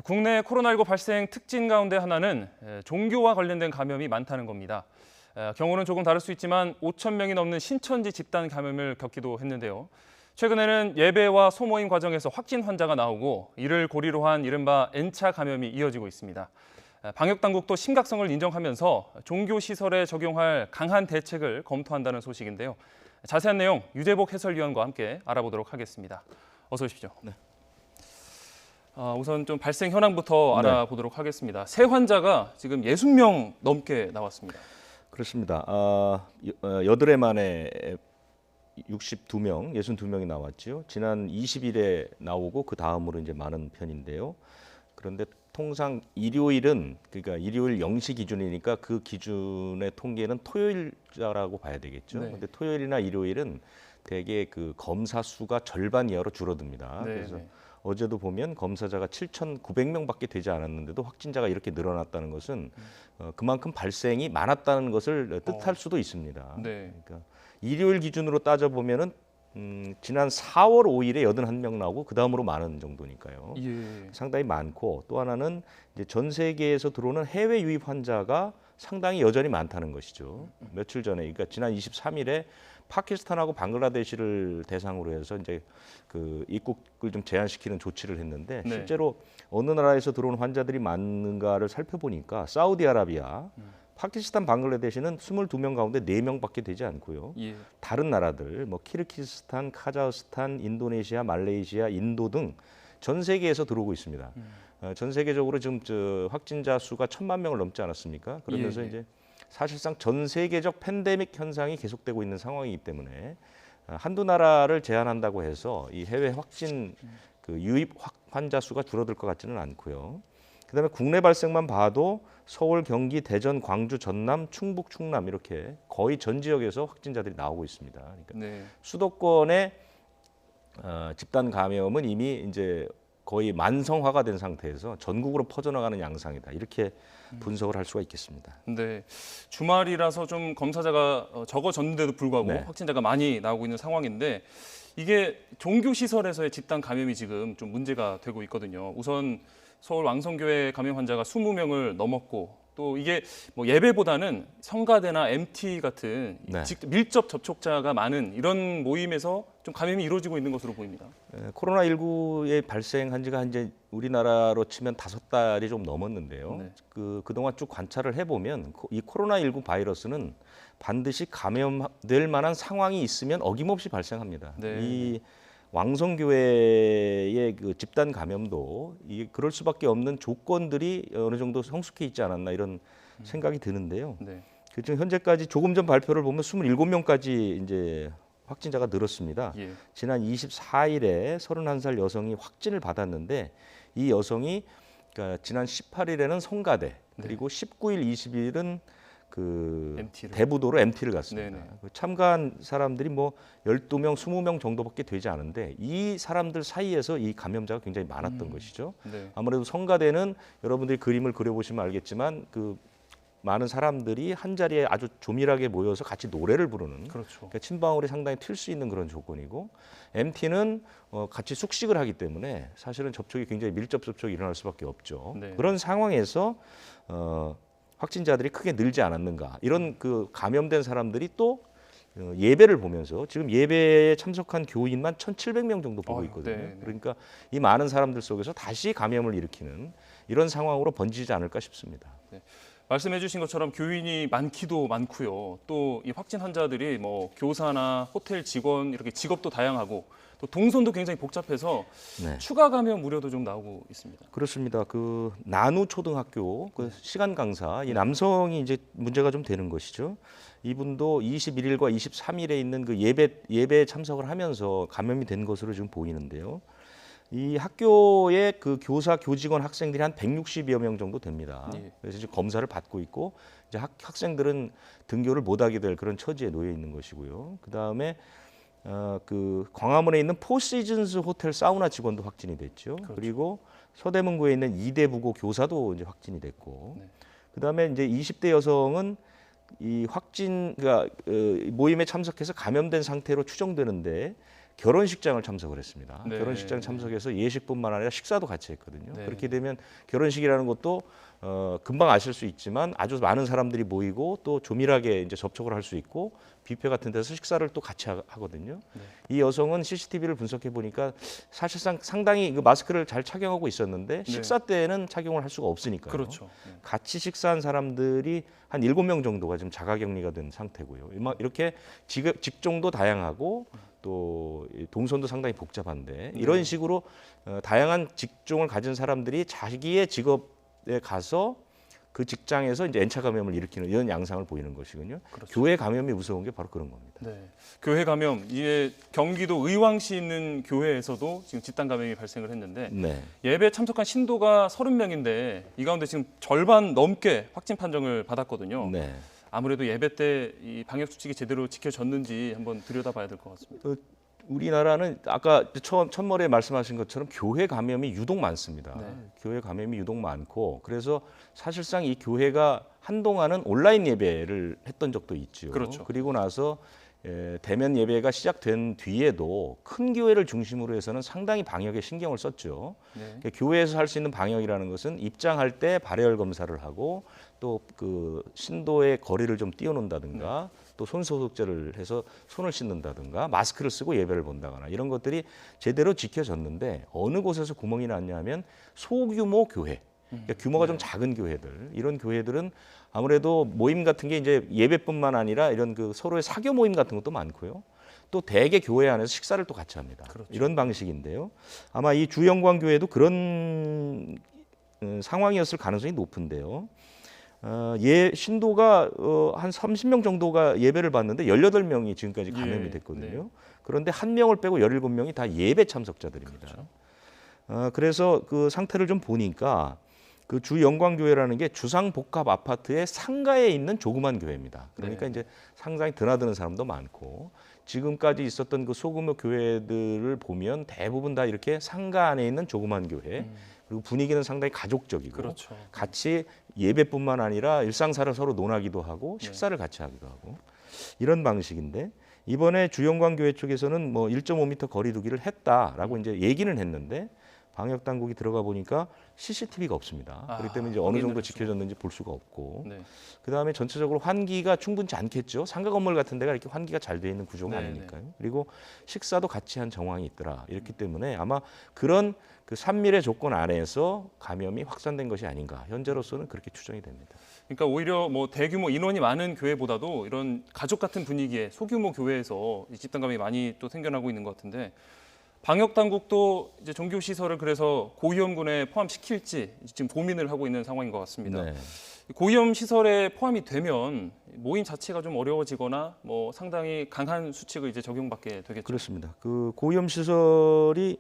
국내 코로나19 발생 특징 가운데 하나는 종교와 관련된 감염이 많다는 겁니다. 경우는 조금 다를 수 있지만 5천 명이 넘는 신천지 집단 감염을 겪기도 했는데요. 최근에는 예배와 소모임 과정에서 확진 환자가 나오고 이를 고리로 한 이른바 N차 감염이 이어지고 있습니다. 방역 당국도 심각성을 인정하면서 종교 시설에 적용할 강한 대책을 검토한다는 소식인데요. 자세한 내용 유재복 해설위원과 함께 알아보도록 하겠습니다. 어서 오십시오. 네. 우선 좀 발생 현황부터 알아보도록 하겠습니다. 새 환자가 지금 60명 넘게 나왔습니다. 그렇습니다. 여드레 만에 62명이 나왔죠. 지난 20일에 나오고 그 다음으로 이제 많은 편인데요. 그런데 통상 일요일은 그러니까 일요일 0시 기준이니까 그 기준의 통계는 토요일자라고 봐야 되겠죠. 네. 근데 토요일이나 일요일은 대개 그 검사 수가 절반 이하로 줄어듭니다. 네, 그래서 네. 어제도 보면 검사자가 7,900명밖에 되지 않았는데도 확진자가 이렇게 늘어났다는 것은 그만큼 발생이 많았다는 것을 뜻할 수도 있습니다. 네. 그러니까 일요일 기준으로 따져 보면은 지난 4월 5일에 81명 나오고 그 다음으로 많은 정도니까요. 예. 상당히 많고 또 하나는 이제 전 세계에서 들어오는 해외 유입 환자가 상당히 여전히 많다는 것이죠. 며칠 전에 그러니까 지난 23일에 파키스탄하고 방글라데시를 대상으로 해서 이제 그 입국을 좀 제한시키는 조치를 했는데 네. 실제로 어느 나라에서 들어온 환자들이 많은가를 살펴보니까 사우디아라비아, 파키스탄, 방글라데시는 22명 가운데 4명밖에 되지 않고요. 예. 다른 나라들 뭐 키르기스탄, 카자흐스탄, 인도네시아, 말레이시아, 인도 등 전 세계에서 들어오고 있습니다. 전 세계적으로 지금 확진자 수가 1,000만 명을 넘지 않았습니까? 그러면서 예. 이제 사실상 전 세계적 팬데믹 현상이 계속되고 있는 상황이기 때문에 한두 나라를 제한한다고 해서 이 해외 확진 그 유입 환자 수가 줄어들 것 같지는 않고요. 그다음에 국내 발생만 봐도 서울, 경기, 대전, 광주, 전남, 충북, 충남 이렇게 거의 전 지역에서 확진자들이 나오고 있습니다. 그러니까 네. 수도권의 집단 감염은 이미 이제 거의 만성화가 된 상태에서 전국으로 퍼져나가는 양상이다. 이렇게 분석을 할 수가 있겠습니다. 네. 주말이라서 좀 검사자가 적어졌는데도 불구하고 네. 확진자가 많이 나오고 있는 상황인데 이게 종교 시설에서의 집단 감염이 지금 좀 문제가 되고 있거든요. 우선 서울 왕성교회 감염 환자가 20명을 넘었고 또 이게 뭐 예배보다는 성가대나 MT 같은 네. 밀접 접촉자가 많은 이런 모임에서 좀 감염이 이루어지고 있는 것으로 보입니다. 코로나19의 발생한 지가 이제 우리나라로 치면 5달이 좀 넘었는데요. 네. 그동안 쭉 관찰을 해보면 이 코로나19 바이러스는 반드시 감염될 만한 상황이 있으면 어김없이 발생합니다. 네. 이 왕성교회의 그 집단 감염도 이게 그럴 수밖에 없는 조건들이 어느 정도 성숙해 있지 않았나 이런 생각이 드는데요. 네. 지금 현재까지 조금 전 발표를 보면 27명까지 이제 확진자가 늘었습니다. 예. 지난 24일에 31살 여성이 확진을 받았는데 이 여성이 그러니까 지난 18일에는 성가대 그리고 19일, 20일은 그 MT를. 대부도로 MT를 갔습니다. 네네. 참가한 사람들이 뭐 12명, 20명 정도밖에 되지 않은데 이 사람들 사이에서 이 감염자가 굉장히 많았던 것이죠. 네. 아무래도 성가대는 여러분들이 그림을 그려보시면 알겠지만 그 많은 사람들이 한 자리에 아주 조밀하게 모여서 같이 노래를 부르는 그렇죠. 그러니까 침방울이 상당히 튈 수 있는 그런 조건이고 MT는 같이 숙식을 하기 때문에 사실은 접촉이 굉장히 밀접 접촉이 일어날 수밖에 없죠. 네. 그런 상황에서 확진자들이 크게 늘지 않았는가 이런 그 감염된 사람들이 또 예배를 보면서 지금 예배에 참석한 교인만 1,700명 정도 보고 어휴, 있거든요. 네, 네. 그러니까 이 많은 사람들 속에서 다시 감염을 일으키는 이런 상황으로 번지지 않을까 싶습니다. 말씀해주신 것처럼 교인이 많기도 많고요. 또 이 확진 환자들이 뭐 교사나 호텔 직원 이렇게 직업도 다양하고 또 동선도 굉장히 복잡해서 네. 추가 감염 우려도 좀 나오고 있습니다. 그렇습니다. 그 나누 초등학교 그 시간 강사 이 남성이 이제 문제가 좀 되는 것이죠. 이분도 21일과 23일에 있는 그 예배에 참석을 하면서 감염이 된 것으로 지금 보이는데요. 이 학교의 그 교사, 교직원, 학생들이 한 160여 명 정도 됩니다. 예. 그래서 지금 검사를 받고 있고 이제 학생들은 등교를 못하게 될 그런 처지에 놓여 있는 것이고요. 그 다음에 그 광화문에 있는 포시즌스 호텔 사우나 직원도 확진이 됐죠. 그렇죠. 그리고 서대문구에 있는 이대부고 교사도 이제 확진이 됐고, 네. 그 다음에 이제 20대 여성은 이 모임에 참석해서 감염된 상태로 추정되는데 결혼식장을 참석을 했습니다. 네. 결혼식장 참석해서 예식뿐만 아니라 식사도 같이 했거든요. 네. 그렇게 되면 결혼식이라는 것도 금방 아실 수 있지만 아주 많은 사람들이 모이고 또 조밀하게 이제 접촉을 할 수 있고 뷔페 같은 데서 식사를 또 같이 하거든요. 네. 이 여성은 CCTV를 분석해 보니까 사실상 상당히 그 마스크를 잘 착용하고 있었는데 식사 때는 착용을 할 수가 없으니까요. 그렇죠. 네. 같이 식사한 사람들이 한 7명 정도가 지금 자가격리가 된 상태고요. 이렇게 직종도 다양하고 또 동선도 상당히 복잡한데 이런 식으로 다양한 직종을 가진 사람들이 자기의 직업에 가서 그 직장에서 이제 N차 감염을 일으키는 이런 양상을 보이는 것이군요. 그렇죠. 교회 감염이 무서운 게 바로 그런 겁니다. 네. 교회 감염, 이게 경기도 의왕시 있는 교회에서도 지금 집단 감염이 발생을 했는데 네. 예배 참석한 신도가 30명인데 이 가운데 지금 절반 넘게 확진 판정을 받았거든요. 네. 아무래도 예배 때 이 방역 수칙이 제대로 지켜졌는지 한번 들여다봐야 될 것 같습니다. 우리나라는 아까 첫머리에 말씀하신 것처럼 교회 감염이 유독 많습니다. 네. 교회 감염이 유독 많고 그래서 사실상 이 교회가 한동안은 온라인 예배를 했던 적도 있죠. 그렇죠. 그리고 나서 대면 예배가 시작된 뒤에도 큰 교회를 중심으로 해서는 상당히 방역에 신경을 썼죠. 네. 그러니까 교회에서 할 수 있는 방역이라는 것은 입장할 때 발열 검사를 하고 또 그 신도의 거리를 좀 띄워놓는다든가 또 손소독제를 해서 손을 씻는다든가 마스크를 쓰고 예배를 본다거나 이런 것들이 제대로 지켜졌는데 어느 곳에서 구멍이 났냐면 소규모 교회, 그러니까 규모가 좀 작은 교회들 이런 교회들은 아무래도 모임 같은 게 이제 예배뿐만 아니라 이런 그 서로의 사교 모임 같은 것도 많고요. 또 대개 교회 안에서 식사를 또 같이 합니다. 그렇죠. 이런 이런 방식인데요. 아마 이 주영광 교회도 그런 상황이었을 가능성이 높은데요. 신도가 한 30명 정도가 예배를 봤는데 18명이 지금까지 감염이 됐거든요. 네. 그런데 한 명을 빼고 17명이 다 예배 참석자들입니다. 그렇죠. 그래서 그 상태를 좀 보니까 그 주영광교회라는 게 주상복합 아파트의 상가에 있는 조그만 교회입니다. 그러니까 네. 이제 상당히 드나드는 사람도 많고 지금까지 있었던 그 소규모 교회들을 보면 대부분 다 이렇게 상가 안에 있는 조그만 교회 그리고 분위기는 상당히 가족적이고 그렇죠. 같이 예배뿐만 아니라 일상사를 서로 논하기도 하고 식사를 같이 하기도 하고 이런 방식인데 이번에 주영광교회 쪽에서는 뭐 1.5m 거리 두기를 했다라고 이제 얘기는 했는데 방역 당국이 들어가 보니까 CCTV가 없습니다. 그렇기 때문에 이제 어느 정도 지켜졌는지 볼 수가 없고 네. 그다음에 전체적으로 환기가 충분치 않겠죠. 상가 건물 같은 데가 이렇게 환기가 잘 돼 있는 구조가 네, 아니니까요. 그리고 식사도 같이 한 정황이 있더라. 이렇기 때문에 아마 그런 그 산밀의 조건 안에서 감염이 확산된 것이 아닌가. 현재로서는 그렇게 추정이 됩니다. 그러니까 오히려 뭐 대규모 인원이 많은 교회보다도 이런 가족 같은 분위기의 소규모 교회에서 이 집단 감염이 많이 또 생겨나고 있는 것 같은데 방역 당국도 이제 종교 시설을 그래서 고위험군에 포함시킬지 지금 고민을 하고 있는 상황인 것 같습니다. 네. 고위험 시설에 포함이 되면 모임 자체가 좀 어려워지거나 뭐 상당히 강한 수칙을 이제 적용받게 되겠죠. 그렇습니다. 그 고위험 시설이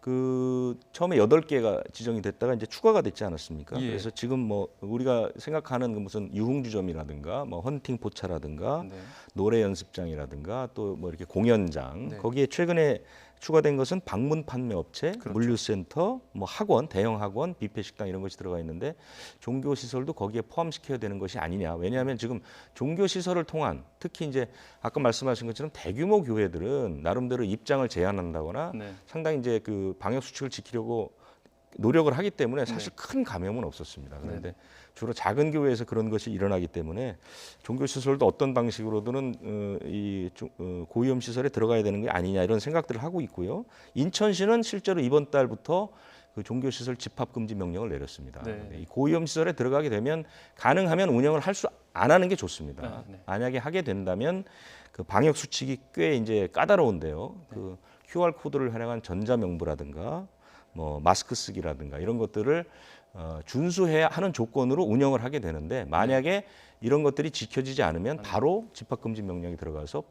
그 처음에 8개가 지정이 됐다가 이제 추가가 됐지 않았습니까? 예. 그래서 지금 뭐 우리가 생각하는 그 무슨 유흥주점이라든가 뭐 헌팅 포차라든가 네. 노래 연습장이라든가 또 뭐 이렇게 공연장 네. 거기에 최근에 추가된 것은 방문 판매 업체, 그렇죠. 물류센터, 뭐 학원, 대형 학원, 뷔페 식당 이런 것이 들어가 있는데 종교 시설도 거기에 포함시켜야 되는 것이 아니냐. 왜냐하면 지금 종교 시설을 통한 특히 이제 아까 말씀하신 것처럼 대규모 교회들은 나름대로 입장을 제한한다거나 네. 상당히 이제 그 방역 수칙을 지키려고 노력을 하기 때문에 사실 큰 감염은 없었습니다. 그런데 주로 작은 교회에서 그런 것이 일어나기 때문에 종교 시설도 어떤 방식으로든 고위험 시설에 들어가야 되는 게 아니냐 이런 생각들을 하고 있고요. 인천시는 실제로 이번 달부터 그 종교 시설 집합 금지 명령을 내렸습니다. 네. 이 고위험 시설에 들어가게 되면 가능하면 운영을 안 하는 게 좋습니다. 네. 만약에 하게 된다면 그 방역 수칙이 꽤 이제 까다로운데요. 그 QR 코드를 활용한 전자 명부라든가 뭐 마스크 쓰기라든가 이런 것들을 준수해야 하는 조건으로 운영을 하게 되는데 만약에 이런 것들이 지켜지지 않으면 바로 집합금지 명령이 들어가서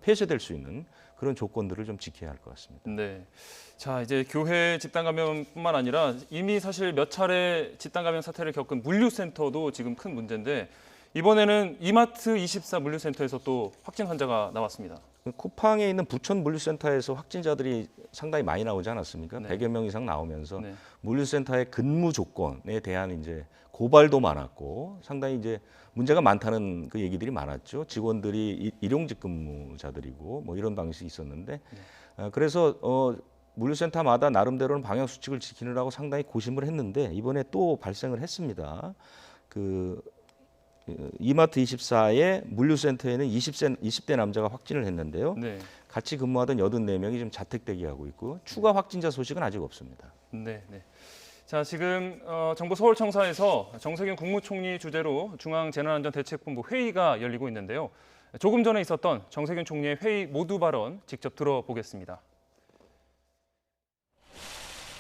폐쇄될 수 있는 그런 조건들을 좀 지켜야 할 것 같습니다. 네. 자, 이제 교회 집단 감염뿐만 아니라 이미 사실 몇 차례 집단 감염 사태를 겪은 물류센터도 지금 큰 문제인데 이번에는 이마트24 물류센터에서 또 확진 환자가 나왔습니다. 쿠팡에 있는 부천 물류센터에서 확진자들이 상당히 많이 나오지 않았습니까? 네. 100여 명 이상 나오면서 네. 물류센터의 근무 조건에 대한 이제 고발도 많았고 상당히 이제 문제가 많다는 그 얘기들이 많았죠. 직원들이 일용직 근무자들이고 뭐 이런 방식이 있었는데 그래서 물류센터마다 나름대로는 방역 수칙을 지키느라고 상당히 고심을 했는데 이번에 또 발생을 했습니다. 그 이마트 24의 물류센터에는 20대 남자가 확진을 했는데요. 네. 같이 근무하던 84명이 지금 자택 대기하고 있고 추가 확진자 소식은 아직 없습니다. 네, 네. 자, 지금 정부 서울청사에서 정세균 국무총리 주재로 중앙재난안전대책본부 회의가 열리고 있는데요. 조금 전에 있었던 정세균 총리의 회의 모두 발언 직접 들어보겠습니다.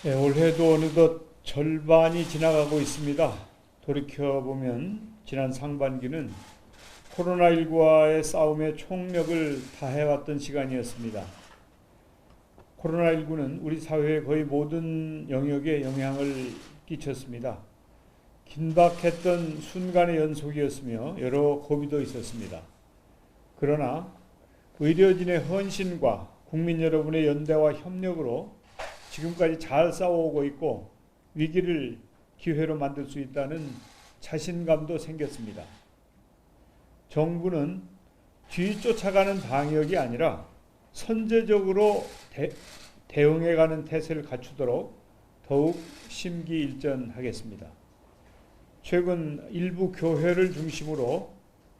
네, 올해도 어느덧 절반이 지나가고 있습니다. 돌이켜보면 지난 상반기는 코로나19와의 싸움에 총력을 다해왔던 시간이었습니다. 코로나19는 우리 사회의 거의 모든 영역에 영향을 끼쳤습니다. 긴박했던 순간의 연속이었으며 여러 고비도 있었습니다. 그러나 의료진의 헌신과 국민 여러분의 연대와 협력으로 지금까지 잘 싸워오고 있고 위기를 기회로 만들 수 있다는 자신감도 생겼습니다. 정부는 뒤쫓아가는 방역이 아니라 선제적으로 대응해가는 태세를 갖추도록 더욱 심기일전하겠습니다. 최근 일부 교회를 중심으로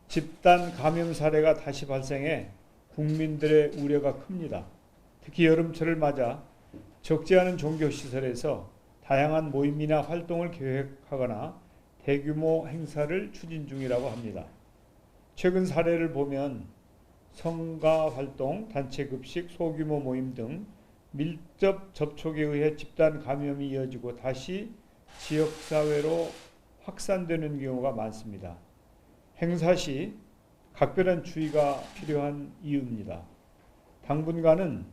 집단 감염 사례가 다시 발생해 국민들의 우려가 큽니다. 특히 여름철을 맞아 적지 않은 종교시설에서 다양한 모임이나 활동을 계획하거나 대규모 행사를 추진 중이라고 합니다. 최근 사례를 보면 성가 활동, 단체 급식, 소규모 모임 등 밀접 접촉에 의해 집단 감염이 이어지고 다시 지역사회로 확산되는 경우가 많습니다. 행사 시 각별한 주의가 필요한 이유입니다. 당분간은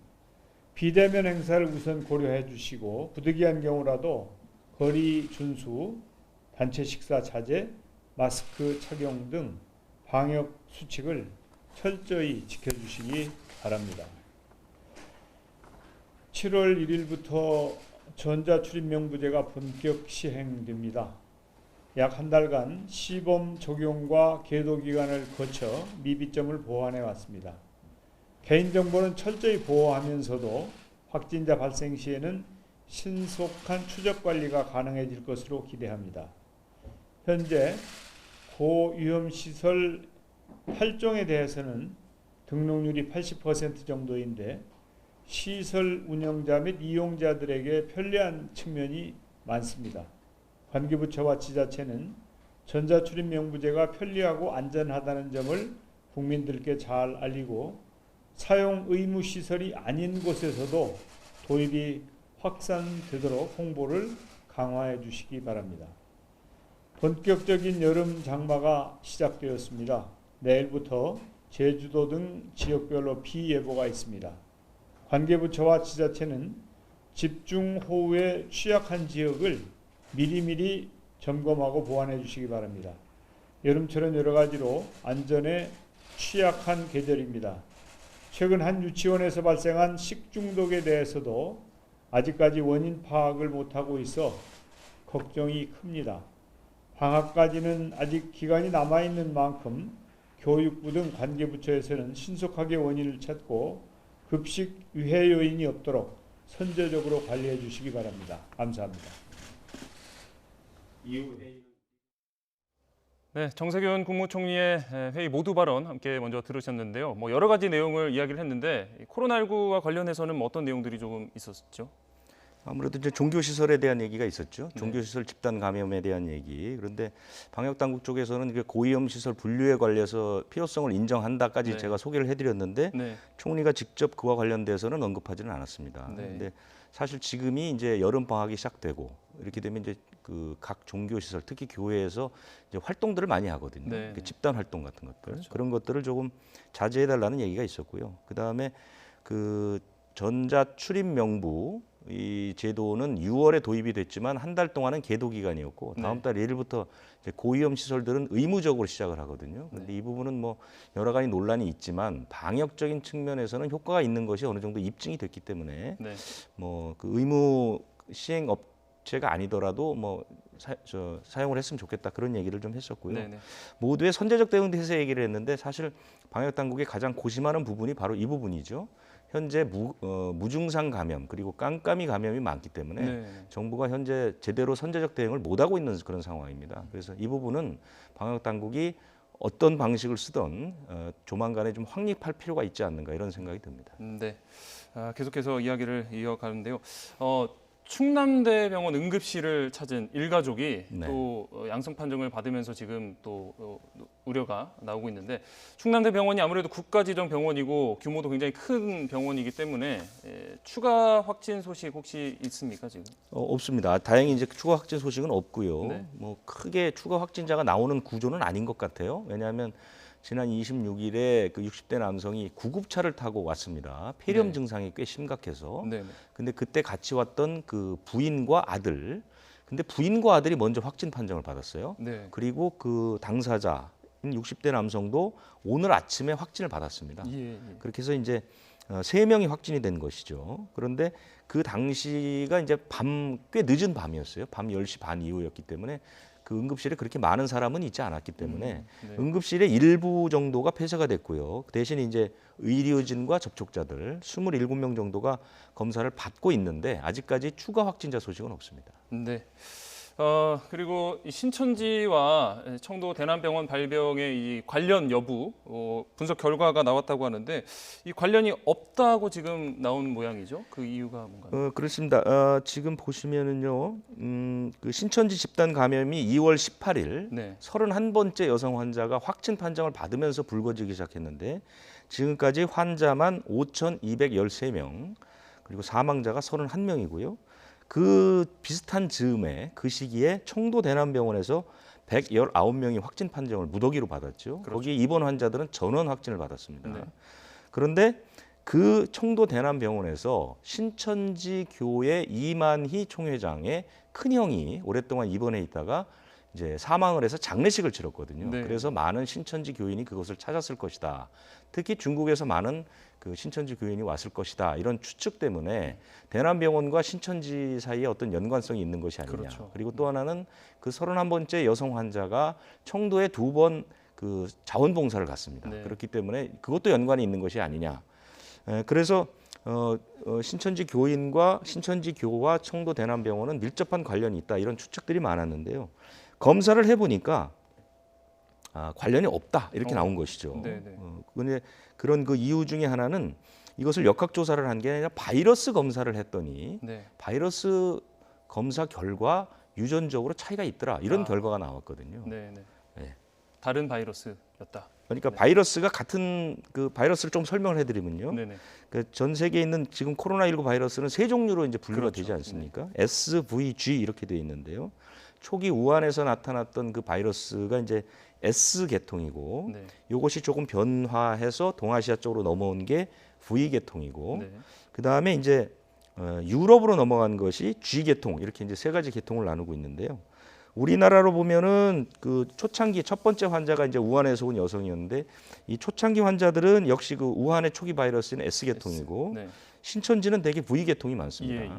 비대면 행사를 우선 고려해 주시고 부득이한 경우라도 거리 준수, 단체 식사 자제, 마스크 착용 등 방역 수칙을 철저히 지켜주시기 바랍니다. 7월 1일부터 전자출입명부제가 본격 시행됩니다. 약 한 달간 시범 적용과 계도 기간을 거쳐 미비점을 보완해 왔습니다. 개인정보는 철저히 보호하면서도 확진자 발생 시에는 신속한 추적 관리가 가능해질 것으로 기대합니다. 현재 고위험시설 8종에 대해서는 등록률이 80% 정도인데 시설 운영자 및 이용자들에게 편리한 측면이 많습니다. 관계부처와 지자체는 전자출입명부제가 편리하고 안전하다는 점을 국민들께 잘 알리고 사용 의무 시설이 아닌 곳에서도 도입이 확산되도록 홍보를 강화해 주시기 바랍니다. 본격적인 여름 장마가 시작되었습니다. 내일부터 제주도 등 지역별로 비 예보가 있습니다. 관계부처와 지자체는 집중호우에 취약한 지역을 미리미리 점검하고 보완해 주시기 바랍니다. 여름철은 여러 가지로 안전에 취약한 계절입니다. 최근 한 유치원에서 발생한 식중독에 대해서도 아직까지 원인 파악을 못하고 있어 걱정이 큽니다. 방학까지는 아직 기간이 남아있는 만큼 교육부 등 관계부처에서는 신속하게 원인을 찾고 급식 위해 요인이 없도록 선제적으로 관리해 주시기 바랍니다. 감사합니다. 네, 정세균 국무총리의 회의 모두 발언 함께 먼저 들으셨는데요. 여러 가지 내용을 이야기를 했는데 코로나19와 관련해서는 어떤 내용들이 조금 있었죠? 아무래도 이제 종교시설에 대한 얘기가 있었죠. 네. 종교시설 집단 감염에 대한 얘기. 그런데 방역당국 쪽에서는 고위험시설 분류에 관해서 필요성을 인정한다까지 네. 제가 소개를 해드렸는데 네, 총리가 직접 그와 관련돼서는 언급하지는 않았습니다. 네. 그런데 사실 지금이 이제 여름 방학이 시작되고 이렇게 되면 이제 그 각 종교시설, 특히 교회에서 이제 활동들을 많이 하거든요. 네. 그 집단 활동 같은 것들 그렇죠. 그런 것들을 조금 자제해달라는 얘기가 있었고요. 그 다음에 그 전자 출입 명부 이 제도는 6월에 도입이 됐지만 한 달 동안은 계도 기간이었고 다음 달 1일부터 이제 고위험 시설들은 의무적으로 시작을 하거든요. 그런데 이 부분은 뭐 여러 가지 논란이 있지만 방역적인 측면에서는 효과가 있는 것이 어느 정도 입증이 됐기 때문에 네. 뭐 그 의무 시행 업체가 아니더라도 뭐 사용을 했으면 좋겠다 그런 얘기를 좀 했었고요. 네, 네. 모두의 선제적 대응 태세 얘기를 했는데 사실 방역 당국이 가장 고심하는 부분이 바로 이 부분이죠. 현재 무증상 감염 그리고 깜깜이 감염이 많기 때문에 네. 정부가 현재 제대로 선제적 대응을 못하고 있는 그런 상황입니다. 그래서 이 부분은 방역 당국이 어떤 방식을 쓰든 조만간에 좀 확립할 필요가 있지 않는가 이런 생각이 듭니다. 네. 계속해서 이야기를 이어가는데요. 충남대병원 응급실을 찾은 일가족이 네. 또 양성 판정을 받으면서 지금 또 우려가 나오고 있는데 충남대병원이 아무래도 국가지정 병원이고 규모도 굉장히 큰 병원이기 때문에 추가 확진 소식 혹시 있습니까 지금? 없습니다. 다행히 이제 추가 확진 소식은 없고요. 네. 뭐 크게 추가 확진자가 나오는 구조는 아닌 것 같아요. 왜냐하면 지난 26일에 그 60대 남성이 구급차를 타고 왔습니다. 폐렴 네. 증상이 꽤 심각해서. 네. 근데 그때 같이 왔던 그 부인과 아들. 근데 부인과 아들이 먼저 확진 판정을 받았어요. 네. 그리고 그 당사자인 60대 남성도 오늘 아침에 확진을 받았습니다. 예. 그렇게 해서 이제 3명이 확진이 된 것이죠. 그런데 그 당시가 이제 꽤 늦은 밤이었어요. 밤 10시 반 이후였기 때문에 그 응급실에 그렇게 많은 사람은 있지 않았기 때문에 네. 응급실의 일부 정도가 폐쇄가 됐고요. 그 대신 이제 의료진과 접촉자들 27명 정도가 검사를 받고 있는데 아직까지 추가 확진자 소식은 없습니다. 네. 그리고 이 신천지와 청도 대남병원 발병의 이 관련 여부 분석 결과가 나왔다고 하는데 이 관련이 없다고 지금 나온 모양이죠. 그 이유가 뭔가요? 그렇습니다. 지금 보시면은요, 그 신천지 집단 감염이 2월 18일 네. 31번째 여성 환자가 확진 판정을 받으면서 불거지기 시작했는데 지금까지 환자만 5,213명 그리고 사망자가 31명이고요. 그 비슷한 즈음에 그 시기에 청도 대남병원에서 119명이 확진 판정을 무더기로 받았죠. 그렇죠. 거기에 입원 환자들은 전원 확진을 받았습니다. 네. 그런데 그 청도 대남병원에서 신천지 교회 이만희 총회장의 큰형이 오랫동안 입원해 있다가 이제 사망을 해서 장례식을 치렀거든요. 네. 그래서 많은 신천지 교인이 그것을 찾았을 것이다. 특히 중국에서 많은 그 신천지 교인이 왔을 것이다. 이런 추측 때문에 대남병원과 신천지 사이에 어떤 연관성이 있는 것이 아니냐. 그렇죠. 그리고 또 하나는 그 31번째 여성 환자가 청도에 2번 그 자원봉사를 갔습니다. 네. 그렇기 때문에 그것도 연관이 있는 것이 아니냐. 그래서 신천지 교인과 신천지 교와 청도 대남병원은 밀접한 관련이 있다. 이런 추측들이 많았는데요. 검사를 해보니까 관련이 없다 이렇게 나온 것이죠. 네네. 근데 그런 그 이유 중에 하나는 이것을 역학조사를 한 게 아니라 바이러스 검사를 했더니 네. 바이러스 검사 결과 유전적으로 차이가 있더라 이런 결과가 나왔거든요. 네. 네. 다른 바이러스였다. 그러니까 바이러스가 같은 그 바이러스를 좀 설명을 해드리면요. 네네. 그 전 세계에 있는 지금 코로나19 바이러스는 세 종류로 이제 분류가 그렇죠. 되지 않습니까? S, V, G 이렇게 되어 있는데요. 초기 우한에서 나타났던 그 바이러스가 이제 S 계통이고 네. 이것이 조금 변화해서 동아시아 쪽으로 넘어온 게 V 계통이고 네. 그 다음에 이제 유럽으로 넘어간 것이 G 계통 이렇게 이제 세 가지 계통을 나누고 있는데요. 우리나라로 보면은 그 초창기 첫 번째 환자가 이제 우한에서 온 여성이었는데 이 초창기 환자들은 역시 그 우한의 초기 바이러스는 S 계통이고 네. 신천지는 대개 V 계통이 많습니다. 예.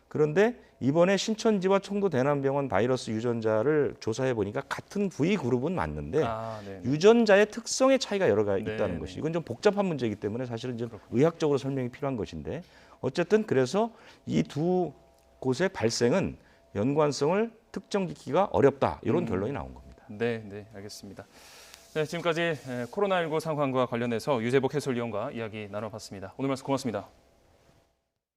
그런데 이번에 신천지와 청도 대남병원 바이러스 유전자를 조사해 보니까 같은 V 그룹은 맞는데 네. 유전자의 특성의 차이가 여러 가지 네, 있다는 네. 것이 이건 좀 복잡한 문제이기 때문에 사실은 좀 의학적으로 설명이 필요한 것인데 어쨌든 그래서 이 두 곳의 발생은 연관성을 특정짓기가 어렵다 이런 결론이 나온 겁니다. 네, 알겠습니다. 네, 지금까지 코로나19 상황과 관련해서 유재복 해설위원과 이야기 나눠봤습니다. 오늘 말씀 고맙습니다.